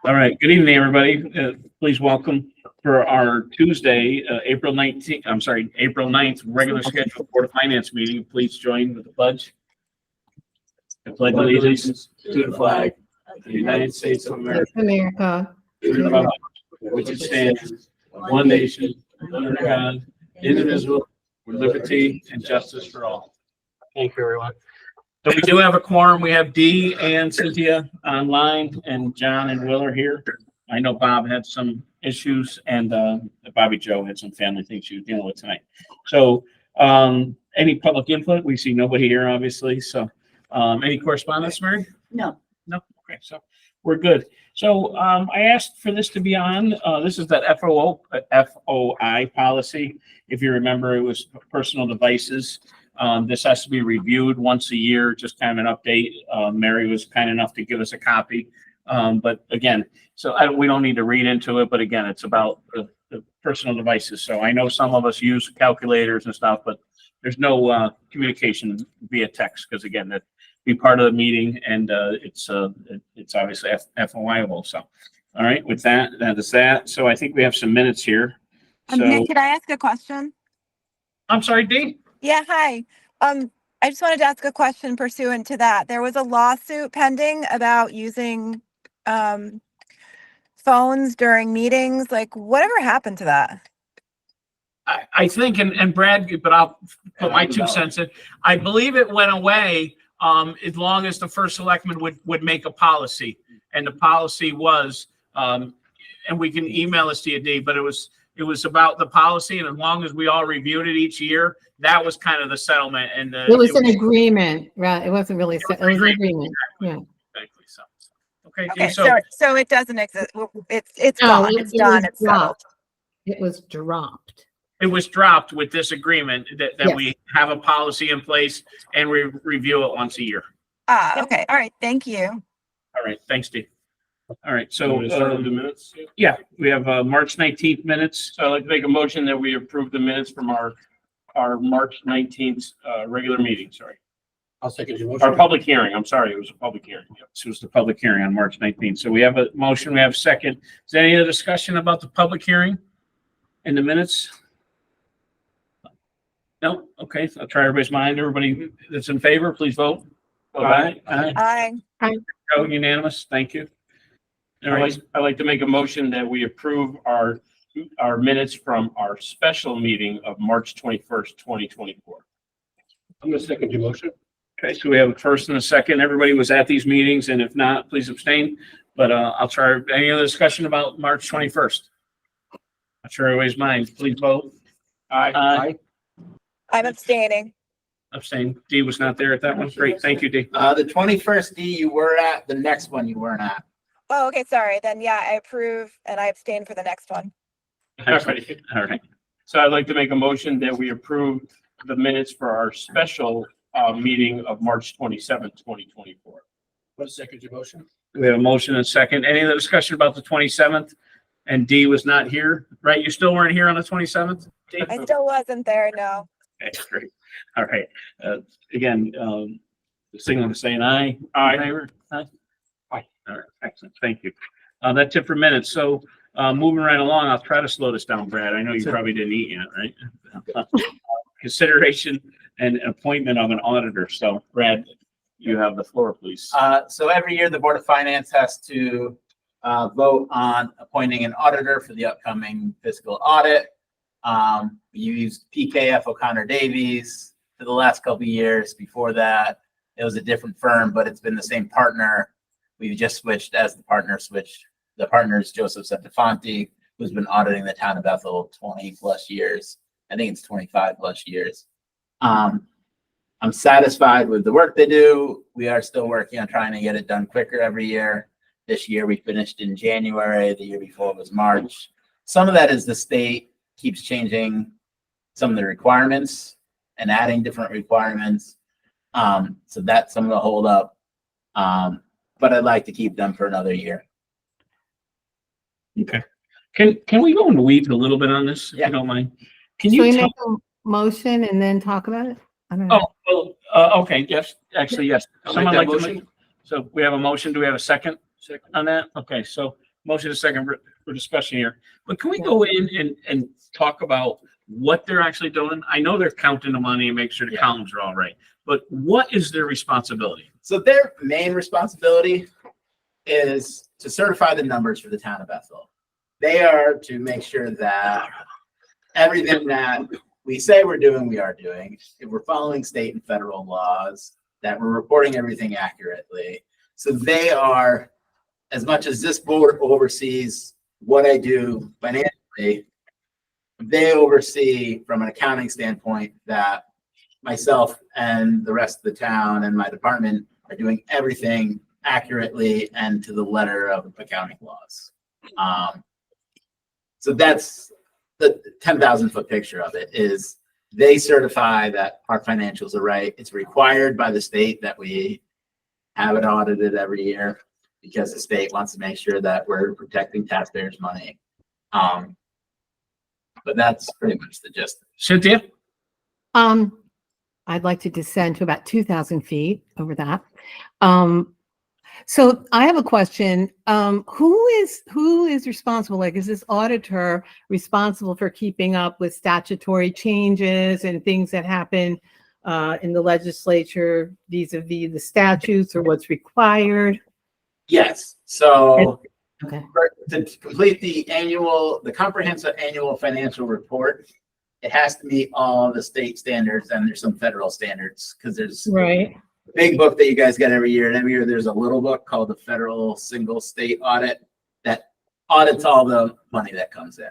All right, good evening, everybody. Please welcome for our Tuesday, April 19th, April 9th, regular scheduled Board of Finance meeting. Please join with the pledge. I pledge allegiance to the flag of the United States of America, to the republic which it stands, one nation, under God, indivisible, with liberty and justice for all. Thank you, everyone. So we do have a quorum. We have Dee and Cynthia online, and John and Will are here. I know Bob had some issues, and Bobby Joe had some family things she was dealing with tonight. So any public input? We see nobody here, obviously. So any correspondence, Mary? No. No? Okay, so we're good. So I asked for this to be on. This is that FOI policy. If you remember, it was personal devices. This has to be reviewed once a year, just kind of an update. Mary was kind enough to give us a copy. But again, we don't need to read into it, but again, it's about the personal devices. So I know some of us use calculators and stuff, but there's no communication via text because again, that be part of the meeting and it's obviously FOIable. So, all right, with that is that. So I think we have some minutes here. Nick, could I ask a question? I'm sorry, Dee? Yeah, hi. I just wanted to ask a question pursuant to that. There was a lawsuit pending about using phones during meetings. Like, whatever happened to that? I think, and Brad, but I'll put my 2 cents in. I believe it went away as long as the first selectman would make a policy. And the policy was, and we can email this to you, Dee, but it was about the policy, and as long as we all reviewed it each year, that was kind of the settlement. And It was an agreement, right? It wasn't really, it was an agreement. Yeah. Exactly. So, okay. Okay, Dee, so so it doesn't exist. It's No, gone. It's done. It's settled. dropped. It was dropped. it was dropped with this agreement that Yes. we have a policy in place and we review it once a year. Okay. All right. Thank you. All right. Thanks, Dee. All right. So, the minutes. yeah, we have March 19th minutes. So I'd like to make a motion that we approve the minutes from our March 19th regular meeting, sorry. I'll second your motion. Our public hearing, I'm sorry, it was a public hearing. Yep. This was the public hearing on March 19th. So we have a motion, we have a second. Is there any other discussion about the public hearing in the minutes? No? Okay, I'll try everybody's mind. Everybody that's in favor, please vote. Aye. Aye. Aye. Unanimous. Thank you. All right. I'd like to make a motion that we approve our minutes from our special meeting of March 21st, 2024. I'm going to second your motion. Okay, so we have a first and a second. Everybody was at these meetings, and if not, please abstain. But I'll try. Any other discussion about March 21st? Not sure everybody's mind. Please vote. Aye. I'm abstaining. Abstain. Dee was not there at that one. Great. Thank you, Dee. The 21st, D, you were at. The next one you weren't at. Oh, okay. Sorry. Then yeah, I approve and I abstain for the next one. All right. So I'd like to make a motion that we approve the minutes for our special meeting of March 27th, 2024. I'll second your motion. We have a motion and a second. Any other discussion about the 27th? And Dee was not here, right? You still weren't here on the 27th? Dee? I still wasn't there. No. Okay, great. All right. Again, signal to saying aye. Aye. In favor? Aye. Aye. All right. Excellent. Thank you. That's it for minutes. So moving right along, I'll try to slow this down, Brad. I know you probably didn't eat yet, right? Consideration and appointment of an auditor. So Brad, you have the floor, please. So every year, the Board of Finance has to vote on appointing an auditor for the upcoming fiscal audit. We used PKF O'Connor Davies for the last couple of years. Before that, it was a different firm, but it's been the same partner. We've just switched as the partner switched. The partner is Joseph Santafonte, who's been auditing the town of Bethel 20 plus years. I think it's 25 plus years. I'm satisfied with the work they do. We are still working on trying to get it done quicker every year. This year we finished in January. The year before was March. Some of that is the state keeps changing some of the requirements and adding different requirements. So that's some of the hold up. But I'd like to keep them for another year. Okay. Can we go into weeds a little bit on this, if Yeah. you don't mind? Can So you we tell? make a motion and then talk about it? I don't know. Oh, well, okay, yes, actually, yes. I'll Someone make like that to motion. So we have a motion. Do we have a second Second. on that? Okay, so motion is second for discussion here, but can we go in and talk about what they're actually doing? I know they're counting the money and make sure the Yeah. columns are all right, but what is their responsibility? So their main responsibility is to certify the numbers for the town of Bethel. They are to make sure that everything that we say we're doing, we are doing. If we're following state and federal laws, that we're reporting everything accurately. So they are, as much as this board oversees what I do financially, they oversee from an accounting standpoint that myself and the rest of the town and my department are doing everything accurately and to the letter of accounting laws. So that's the 10,000 foot picture of it. Is they certify that our financials are right. It's required by the state that we have it audited every year because the state wants to make sure that we're protecting taxpayers' money. But that's pretty much the gist. Cynthia? I'd like to descend to about 2,000 feet over that. So I have a question. Who is responsible? Like, is this auditor responsible for keeping up with statutory changes and things that happen in the legislature vis-a-vis the statutes or what's required? Yes, so Okay. to complete the comprehensive annual financial report, it has to meet all the state standards and there's some federal standards because there's Right. a big book that you guys get every year, and every year there's a little book called the Federal Single State Audit that audits all the money that comes in.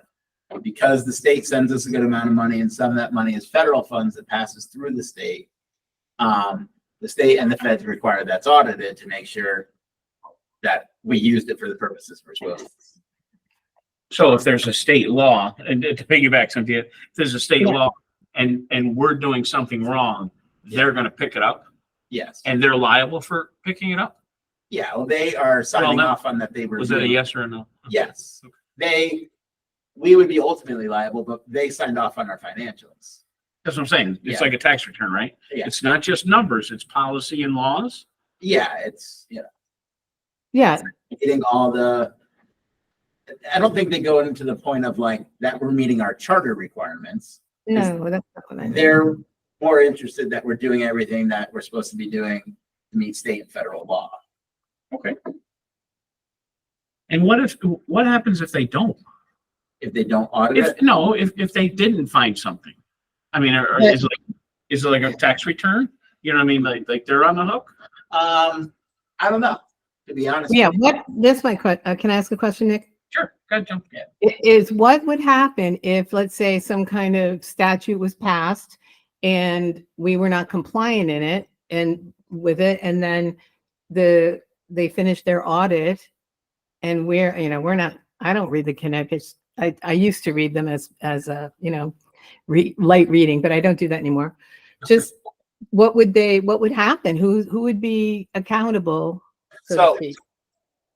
Because the state sends us a good amount of money and some of that money is federal funds that passes through the state and the feds require that's audited to make sure that we used it for the purposes we're supposed to. So if there's a state law, and to piggyback, Cynthia, if there's a state Yeah. law and we're doing something wrong, they're gonna pick it up Yes. and they're liable for picking it up? Yeah, well, they are signing no. off on that they were. Was that a yes or a no? Yes. We would be ultimately liable, but they signed off on our financials. That's what I'm saying. It's Yeah. like a tax return, right? Yeah. It's not just numbers, it's policy and laws. Yeah, it's, Yeah. getting all I don't think they go into the point of like that we're meeting our charter requirements. No, that's not what I meant. They're more interested that we're doing everything that we're supposed to be doing to meet state and federal law. Okay. And what happens if they don't? If they don't audit it, If they didn't find something? I mean, is it like a tax return? You know what I mean? Like they're on the hook? I don't know, to be honest. Yeah, with you. can I ask a question, Nick? Sure, go ahead, jump. Is what would happen if, let's say, some kind of statute was passed and we were not compliant in it and with it, and then they finished their audit and we're not, I don't read the Connecticut. I used to read them as a, light reading, but I don't do that anymore. Just what would happen? Who would be accountable? So to So- speak?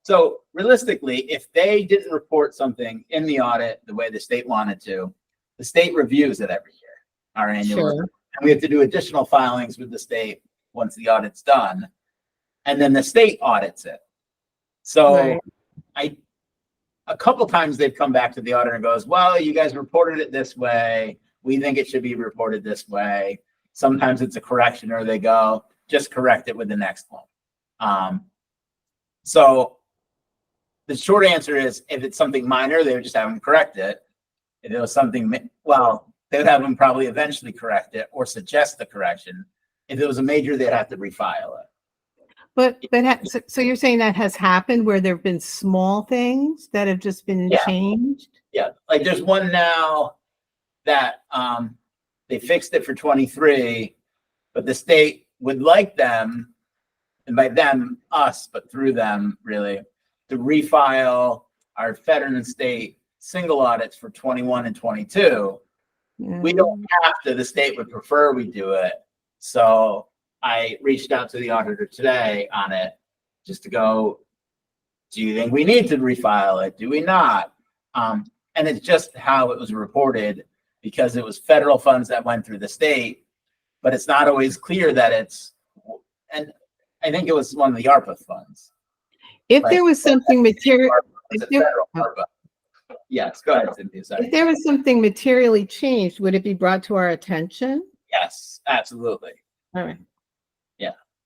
So realistically, if they didn't report something in the audit the way the state wanted to, the state reviews it every year, our annual. Sure. report. And we have to do additional filings with the state once the audit's done. And then the state audits it. So Right. a couple times they've come back to the auditor and goes, well, you guys reported it this way. We think it should be reported this way. Sometimes it's a correction or they go, just correct it with the next one. So the short answer is if it's something minor, they would just have them correct it. If it was something, they would have them probably eventually correct it or suggest the correction. If it was a major, they'd have to refile it. But so you're saying that has happened where there've been small things that have just been Yeah. changed? Yeah, like there's one now that they fixed it for 23, but the state would like them, and by them, us, but through them really, to refile our federal and state single audits for 21 and 22. We don't have to, the state would prefer we do it. So I reached out to the auditor today on it just to go, do you think we need to refile it? Do we not? And it's just how it was reported because it was federal funds that went through the state, but it's not always clear that and I think it was one of the ARPA funds. If Right. there was something material, It's a If there- federal part, but- Yes, go ahead, Cynthia, sorry. If there was something materially changed, would it be brought to our attention? Yes, absolutely. All right.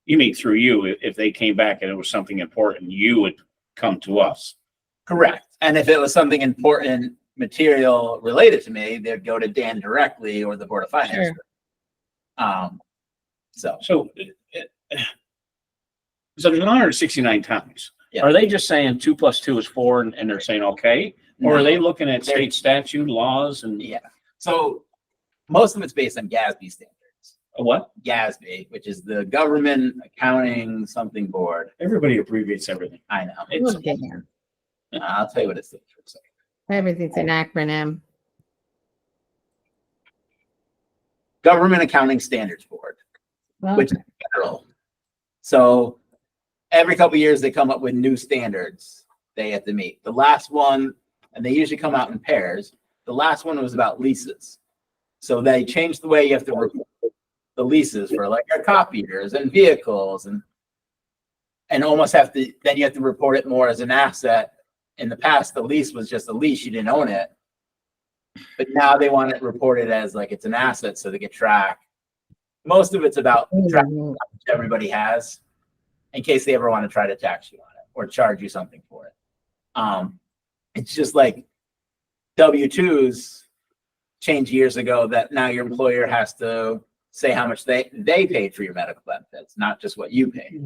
You mean through you, if they came back and it was something important, you would come to us. Correct. And if it was something important material related to me, they'd go to Dan directly or the Board of Finance. Sure. So, So there's 169 towns. Yeah. Are they just saying 2 + 2 is 4 and they're saying, okay? Or are they looking at state statute laws and yeah. So most of it's based on GASB standards. what? GASB, which is the Government Accounting Something Board. Everybody abbreviates everything. I know. It's, Okay, Dan. I'll tell you what it stands for. a second. Everything's an acronym. Government Accounting Standards Board, Well, which is federal. So every couple of years, they come up with new standards they have to meet. The last one, and they usually come out in pairs. The last one was about leases. So they changed the way you have to report the leases for like our copiers and vehicles and almost have to, then you have to report it more as an asset. In the past, the lease was just a lease, you didn't own it. But now they want it reported as like it's an asset so they can track. Most of it's about tracking how much everybody has in case they ever want to try to tax you on it or charge you something for it. It's just like W-2s changed years ago that now your employer has to say how much they paid for your medical benefits, not just what you paid.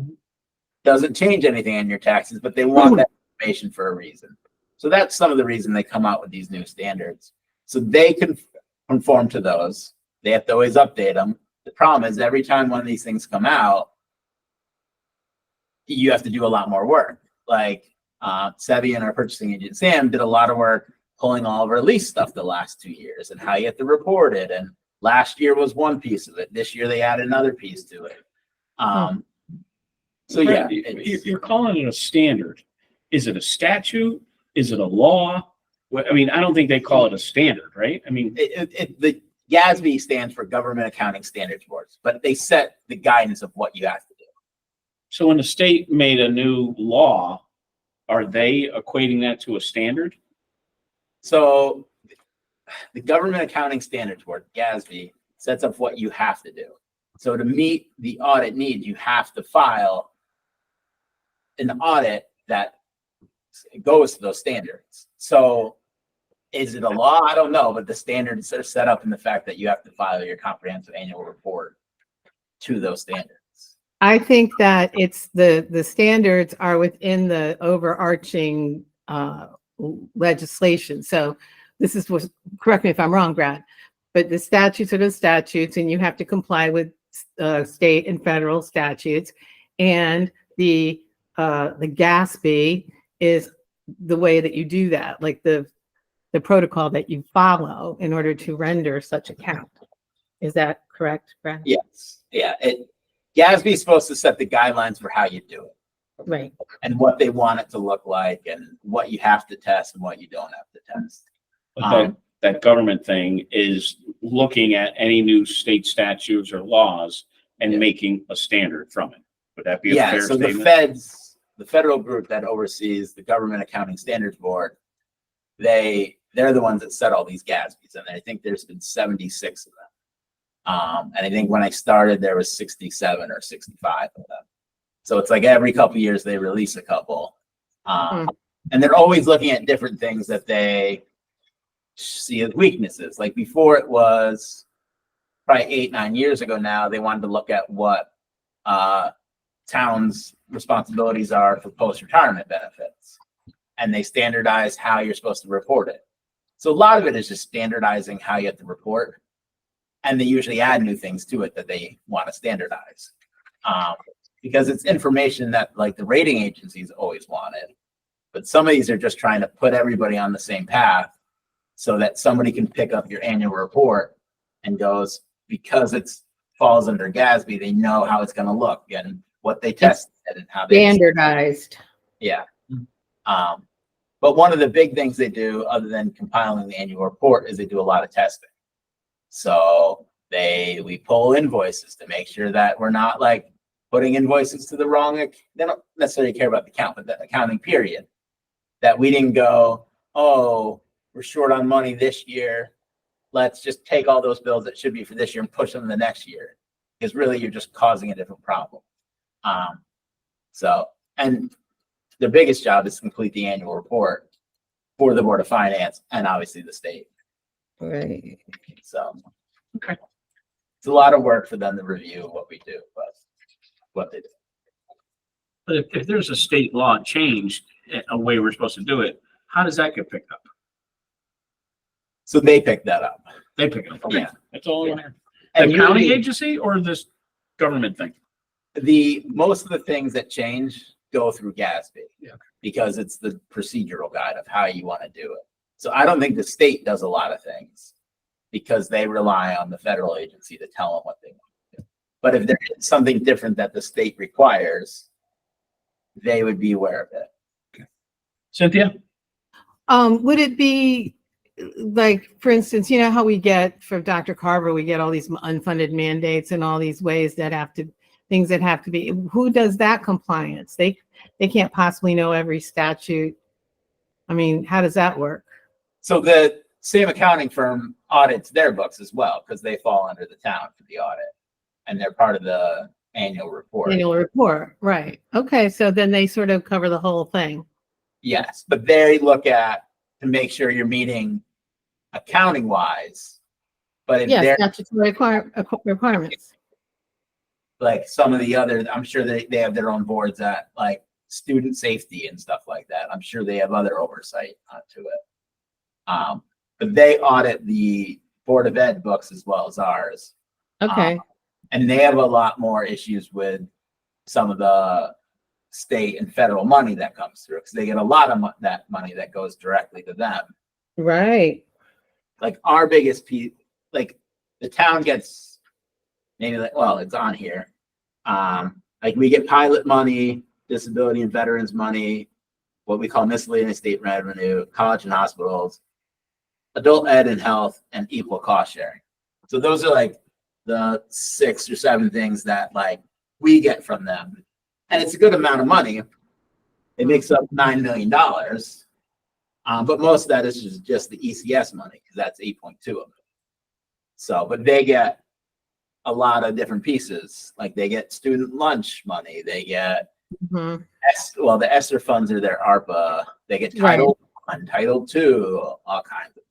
Doesn't change anything on your taxes, but they want that information for a reason. So that's some of the reason they come out with these new standards. So they can conform to those. They have to always update them. The problem is every time one of these things come out, you have to do a lot more work. Like Sevi and our purchasing agent, Sam, did a lot of work pulling all of our lease stuff the last 2 years and how you have to report it. And last year was one piece of it. This year they added another piece to it. So yeah, You're calling it a standard. Is it a statute? Is it a law? I mean, I don't think they call it a standard, right? I mean, the GASB stands for Government Accounting Standards Boards, but they set the guidance of what you have to do. so when the state made a new law, are they equating that to a standard? So the Government Accounting Standards Board, GASB, sets up what you have to do. So to meet the audit needs, you have to file an audit that goes to those standards. So is it a law? I don't know, but the standards are set up in the fact that you have to file your comprehensive annual report to those standards. I think that it's the standards are within the overarching legislation. So this is what, correct me if I'm wrong, Brad, but the statutes are the statutes and you have to comply with state and federal statutes. And the GASB is the way that you do that, like the protocol that you follow in order to render such account. Is that correct, Brad? Yes. Yeah. GASB is supposed to set the guidelines for how you do it Right. and what they want it to look like and what you have to test and what you don't have to test. But that government thing is looking at any new state statutes or laws and Yeah. making a standard from it. Would that be a Yeah, fair so the statement? the federal group that oversees the Government Accounting Standards Board, they're the ones that set all these GASBs, and I think there's been 76 of them. And I think when I started, there was 67 or 65 of them. So it's like every couple of years they release a couple. And they're always looking at different things that they see as weaknesses. Like before it was probably 8-9 years ago now, they wanted to look at what towns' responsibilities are for post-retirement benefits. And they standardize how you're supposed to report it. So a lot of it is just standardizing how you have to report. And they usually add new things to it that they want to standardize. Because it's information that like the rating agencies always wanted. But some of these are just trying to put everybody on the same path so that somebody can pick up your annual report and goes, because it's falls under GASB, they know how it's going to look and what they tested and how they Standardized. yeah. But one of the big things they do, other than compiling the annual report, is they do a lot of testing. So we pull invoices to make sure that we're not like putting invoices to the wrong. They don't necessarily care about the account, but the accounting period. That we didn't go, oh, we're short on money this year. Let's just take all those bills that should be for this year and push them the next year. Because really you're just causing a different problem. And the biggest job is to complete the annual report for the Board of Finance and obviously the state. Right. So. Okay. It's a lot of work for them to review what we do, but what they do. But if there's a state law change, a way we're supposed to do it, how does that get picked up? So they pick that up. They pick it up. Okay. Yeah. That's all. The And county usually agency or this government thing? most of the things that change go through GASB. Yeah. Because it's the procedural guide of how you want to do it. So I don't think the state does a lot of things because they rely on the federal agency to tell them what they want to do. But if there's something different that the state requires, they would be aware of it. Cynthia? Would it be like, for instance, you know how we get from Dr. Carver, we get all these unfunded mandates and all these ways that things that have to be, who does that compliance? They can't possibly know every statute. I mean, how does that work? So the same accounting firm audits their books as well, because they fall under the town for the audit. And they're part of the annual report. Annual report, right. Okay, so then they sort of cover the whole thing. Yes, but they look at to make sure you're meeting accounting wise. But if Yes, they're statutory requirements. like some of the other, I'm sure they have their own boards at like student safety and stuff like that. I'm sure they have other oversight onto it. But they audit the Board of Ed books as well as ours. Okay, And they have a lot more issues with some of the state and federal money that comes through because they get a lot of that money that goes directly to them. right. Like our biggest piece, like the town gets maybe like, well, it's on here. Like we get pilot money, disability and veterans money, what we call miscellaneous state revenue, college and hospitals, adult ed and health, and equal cost sharing. So those are like the 6 or 7 things that like we get from them. And it's a good amount of money. It makes up $9 million. But most of that is just the ECS money because that's 8.2 of it. So, but they get a lot of different pieces. Like they get student lunch money. They get, Mhm. the ESSER funds are their ARPA. They get Title I, Title II, all kinds of.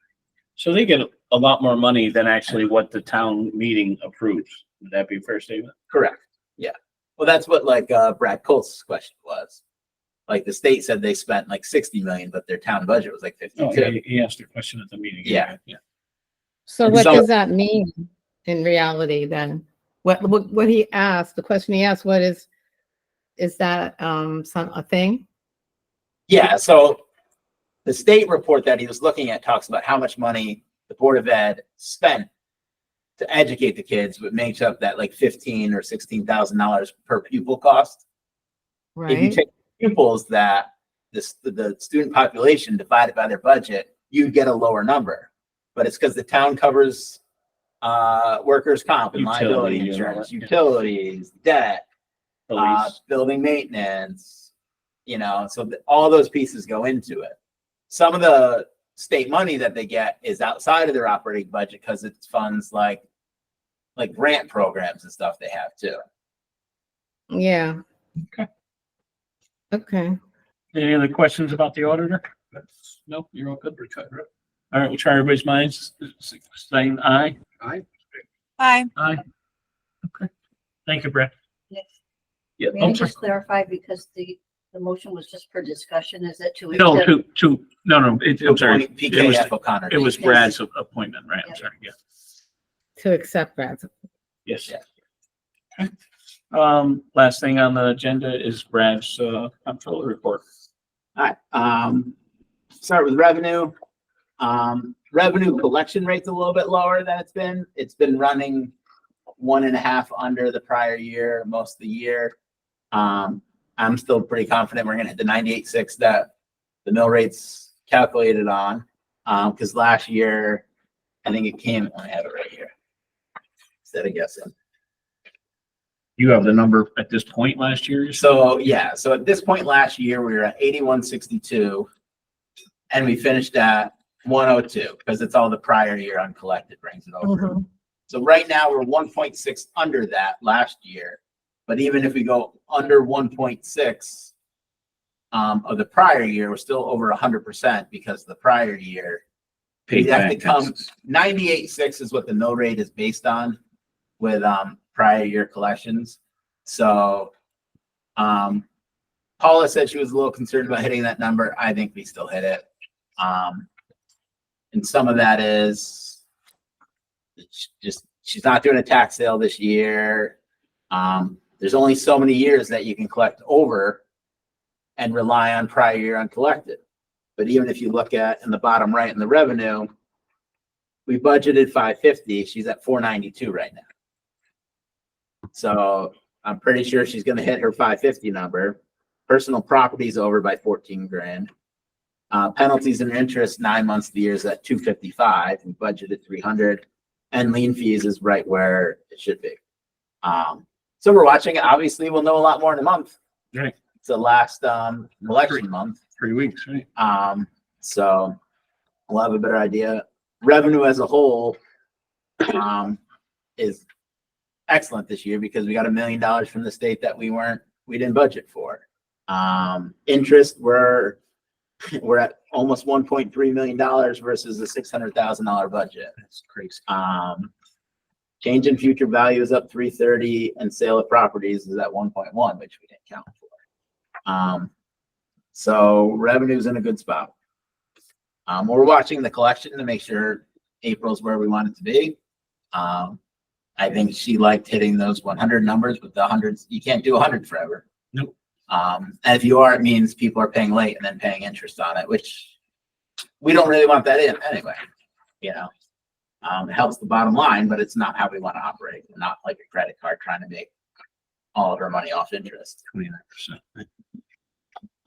So they get a lot more money than actually what the town meeting approves. Would that be a fair statement? Correct. Yeah. Well, that's what like Brad Colt's question was. Like the state said they spent like 60 million, but their town budget was like 52. Oh, he asked a question at the meeting. Yeah. So And what so- does that mean in reality then? What he asked, the question he asked, is that a thing? Yeah. So the state report that he was looking at talks about how much money the Board of Ed spent to educate the kids, but makes up that like $15,000 or $16,000 per pupil cost. If you Right, take pupils that the student population divided by their budget, you get a lower number. But it's because the town covers workers' comp and liability Utility and all insurance, that, yeah. utilities, debt, Police. building maintenance, so all those pieces go into it. Some of the state money that they get is outside of their operating budget because it's funds like grant programs and stuff they have too. yeah. Okay. Okay, Any other questions about the auditor? No, you're all good. All right, we'll try everybody's minds. Saying aye. Aye. Bye. Aye. Okay. Thank you, Brett. Yes. Yeah. May I I'm sorry. just clarify, because the motion was just for discussion, is it to? No, accept- no, I'm sorry. It was, PKF O'Connor. it was Yes. Brad's appointment, right? I'm Yeah. sorry, yeah. to accept that. Yes. Yeah. Okay. Last thing on the agenda is Brad's comptroller report. All right, start with revenue. Revenue collection rate's a little bit lower than it's been. It's been running 1.5 under the prior year, most of the year. I'm still pretty confident we're gonna hit the 98.6 that the mill rate's calculated on. Because last year, I think it came, I have it right here. Instead of guessing. You have the number at this point last year? So, yeah, so at this point last year, we were at 81.62. And we finished at 102 because it's all the prior year uncollected brings it over. Mhm. So right now we're 1.6 under that last year. But even if we go under 1.6 of the prior year, we're still over 100% because the prior year Paid we'd have to back come taxes. 98.6 is what the mill rate is based on with prior year collections. So Paula said she was a little concerned about hitting that number. I think we still hit it. And some of that is just she's not doing a tax sale this year. There's only so many years that you can collect over and rely on prior year uncollected. But even if you look at in the bottom right in the revenue, we budgeted 550. She's at 492 right now. So I'm pretty sure she's going to hit her 550 number. Personal property's over by 14 grand. Penalties and interest 9 months of the year is at 255. We budgeted 300, and lien fees is right where it should be. So we're watching it. Obviously, we'll know a lot more in a month. Right. It's the last election month. 3 weeks, right? So we'll have a better idea. Revenue as a whole is excellent this year because we got $1 million from the state that we didn't budget for. Interest, we're at almost $1.3 million versus a $600,000 budget. That's crazy. Change in future value is up 330 and sale of properties is at 1.1, which we didn't count for. So revenue's in a good spot. We're watching the collection to make sure April's where we want it to be. I think she liked hitting those 100 numbers, but the hundreds, you can't do 100 forever. Nope. And if you are, it means people are paying late and then paying interest on it, which we don't really want that in anyway. You know, it helps the bottom line, but it's not how we want to operate. We're not like a credit card trying to make all of our money off interest.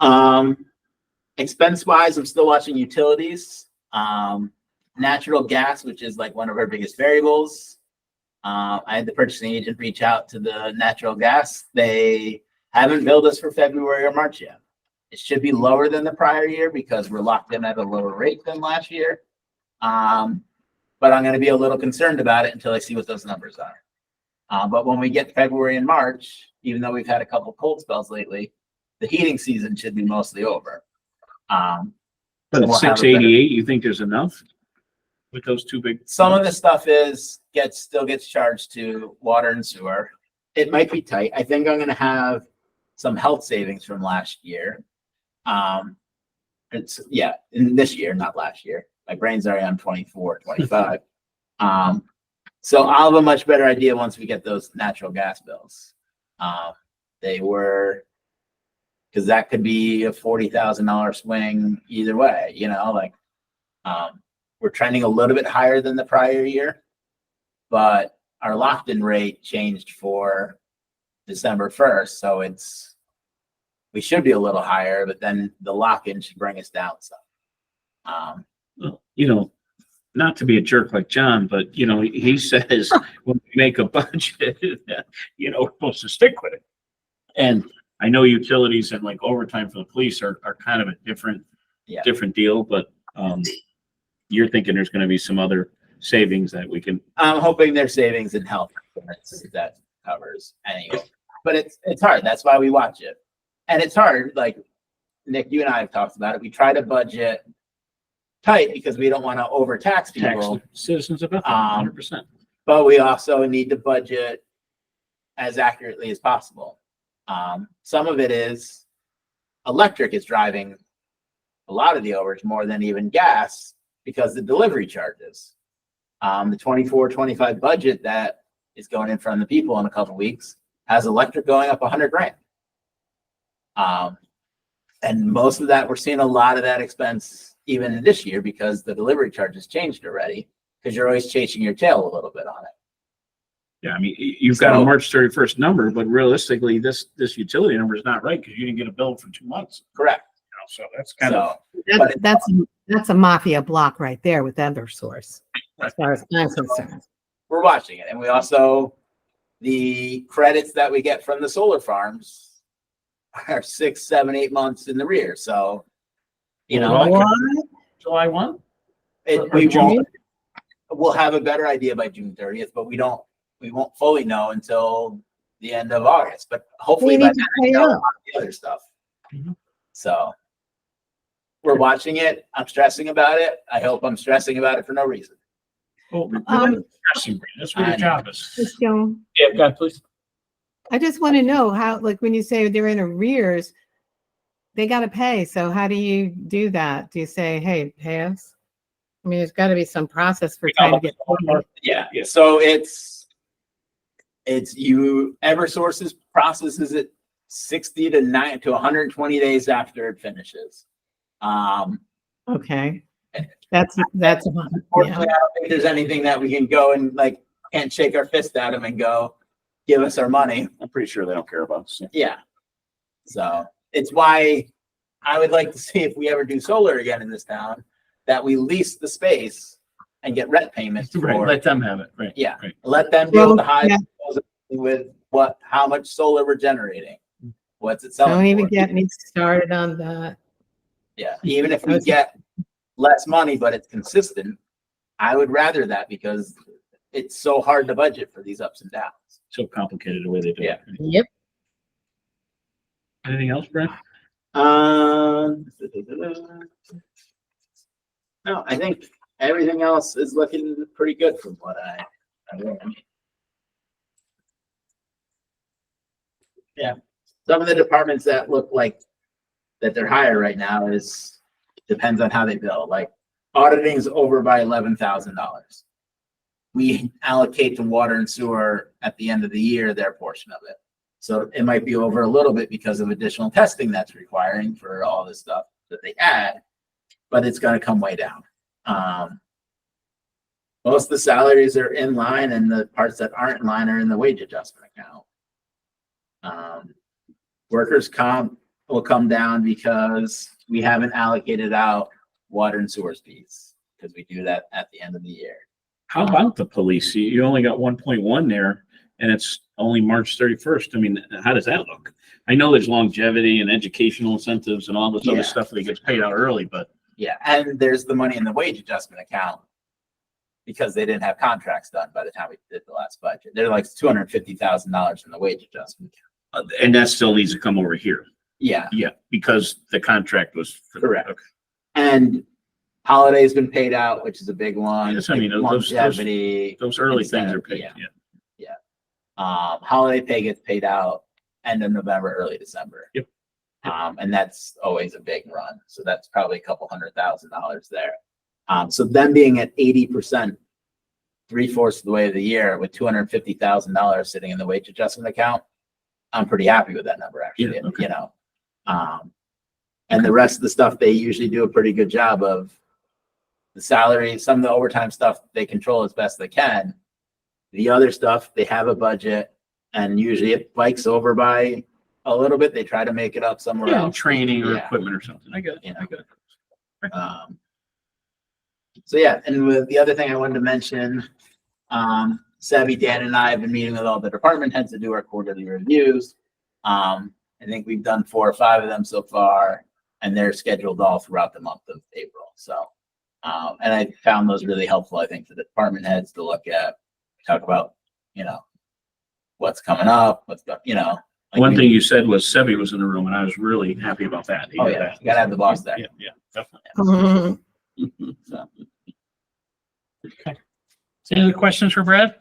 29%. Expense wise, I'm still watching utilities. Natural gas, which is like one of our biggest variables. I had the purchasing agent reach out to the natural gas. They haven't billed us for February or March yet. It should be lower than the prior year because we're locked in at a lower rate than last year. But I'm going to be a little concerned about it until I see what those numbers are. But when we get February and March, even though we've had a couple cold spells lately, the heating season should be mostly over. But We'll at have a 688, you think there's enough with those two big? Some of the stuff still gets charged to water and sewer. It might be tight. I think I'm going to have some health savings from last year. In this year, not last year. My brain's already on 24, 25. So I'll have a much better idea once we get those natural gas bills. Because that could be a $40,000 swing either way, we're trending a little bit higher than the prior year, but our locked-in rate changed for December 1st. So we should be a little higher, but then the lock-in should bring us down some. Well, not to be a jerk like John, but he says when we make a budget, we're supposed to stick with it. And I know utilities and like overtime for the police are kind of a different deal, but you're thinking there's going to be some other savings that we can. I'm hoping there's savings in health insurance that covers anyway, but it's hard. That's why we watch it. And it's hard. Like Nick, you and I have talked about it. We try to budget tight because we don't want to overtax people. Tax citizens about 100%. But we also need to budget as accurately as possible. Some of it is electric is driving a lot of the overage more than even gas because the delivery charges. The 24-25 budget that is going in front of the people in a couple of weeks has electric going up 100 grand. And most of that, we're seeing a lot of that expense even in this year because the delivery charges changed already because you're always chasing your tail a little bit on it. Yeah, I mean, you've got a March 31st number, but realistically, this utility number is not right because you didn't get a bill for 2 months. Correct. So that's kind of. That's a mafia block right there with Eversource, as far as I'm concerned. We're watching it. And we also, the credits that we get from the solar farms are 6, 7, 8 months in the rear. So You know, Well, What? July 1? we June? won't, we'll have a better idea by June 30th, but we won't fully know until the end of August, but hopefully We by need to then pay I know up. the other stuff. Mhm. So we're watching it. I'm stressing about it. I hope I'm stressing about it for no reason. Well, Um, that's what your job is. Ms. Jones, Yeah, go ahead, please. I just want to know how, like, when you say they're in arrears, they got to pay. So how do you do that? Do you say, hey, pay us? I mean, there's got to be some process for trying to get paid. Yeah. Yeah. So it's Eversources processes it 60 to 120 days after it finishes. Okay. That's, yeah. Unfortunately, I don't think there's anything that we can go and like, can't shake our fist at them and go, give us our money. I'm pretty sure they don't care about us. Yeah. So it's why I would like to see if we ever do solar again in this town, that we lease the space and get rent payments Right, for, let them have it, right. yeah, Right. let them be able to Well, hide yeah. with how much solar we're generating. What's it Don't selling even for? get me started on that. Yeah, even if we That's- get less money, but it's consistent, I would rather that because it's so hard to budget for these ups and downs. So complicated the way they do it. Yep. Anything else, Brent? No, I think everything else is looking pretty good from what I learned. Yeah, some of the departments that look like that they're higher right now depends on how they bill. Like auditing is over by $11,000. We allocate to water and sewer at the end of the year their portion of it. So it might be over a little bit because of additional testing that's requiring for all this stuff that they add, but it's gonna come way down. Most of the salaries are in line and the parts that aren't in line are in the wage adjustment account. Workers' comp will come down because we haven't allocated out water and sewer fees because we do that at the end of the year. How about the police? You only got 1.1 there and it's only March 31st. I mean, how does that look? I know there's longevity and educational incentives and all this Yeah. other stuff that gets paid out early, but Yeah, and there's the money in the wage adjustment account because they didn't have contracts done by the time we did the last budget. They're like $250,000 in the wage adjustment account. and that still needs to come over here. Yeah, Yeah, because the contract was. Correct. Okay. and holiday's been paid out, which is a big one. Yes, I mean, those- Longevity. Those early things are paid, Yeah. yeah. Holiday pay gets paid out end of November, early December. Yep. And that's always a big run. So that's probably a couple $100,000 there. So them being at 80%, 3/4 of the way of the year with $250,000 sitting in the wage adjustment account, I'm pretty happy with that number, actually, Yeah, okay. you know? And the rest of the stuff, they usually do a pretty good job of the salary, some of the overtime stuff, they control as best they can. The other stuff, they have a budget and usually it spikes over by a little bit. They try to make it up somewhere Yeah, else. training or Yeah. equipment or something. I get it. You know. I get it. So yeah, and with the other thing I wanted to mention, Savvy, Dan and I have been meeting with all the department heads to do our quarterly reviews. I think we've done 4 or 5 of them so far, and they're scheduled all throughout the month of April. So, and I found those really helpful, I think, for the department heads to look at, talk about, you know, what's coming up, like One thing you said was Sebi was in the room and I was really happy about that. Oh, yeah, you gotta have the boss there. Yeah, yeah, definitely. Mhm. So, Any other questions for Brad?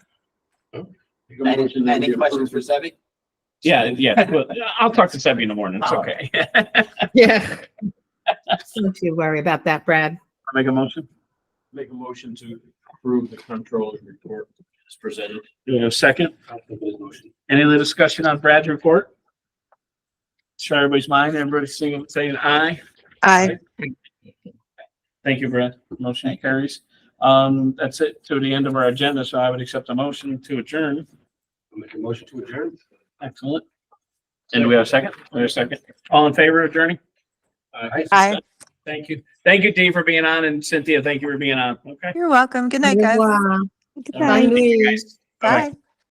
any questions for Savvy? Yeah, yeah. Well, I'll talk to Sebi in the morning. It's Oh. okay. Yeah. Don't you worry about that, Brad. Make a motion? Make a motion to approve the controller's report as presented. Do we have a second? I'll make the motion. Any other discussion on Brad's report? Share everybody's mind. Everybody saying aye. Aye. Thank you, Brad. Motion carries. That's it to the end of our agenda. So I would accept a motion to adjourn. I'll make a motion to adjourn. Excellent. And do we have a second? We have a second. All in favor of adjourning? Aye. Thank you. Thank you, Dee, for being on, and Cynthia, thank you for being on. Okay. You're welcome. Good night, guys. Wow. Good Bye. Bye, night. Louise. Bye-bye. Bye.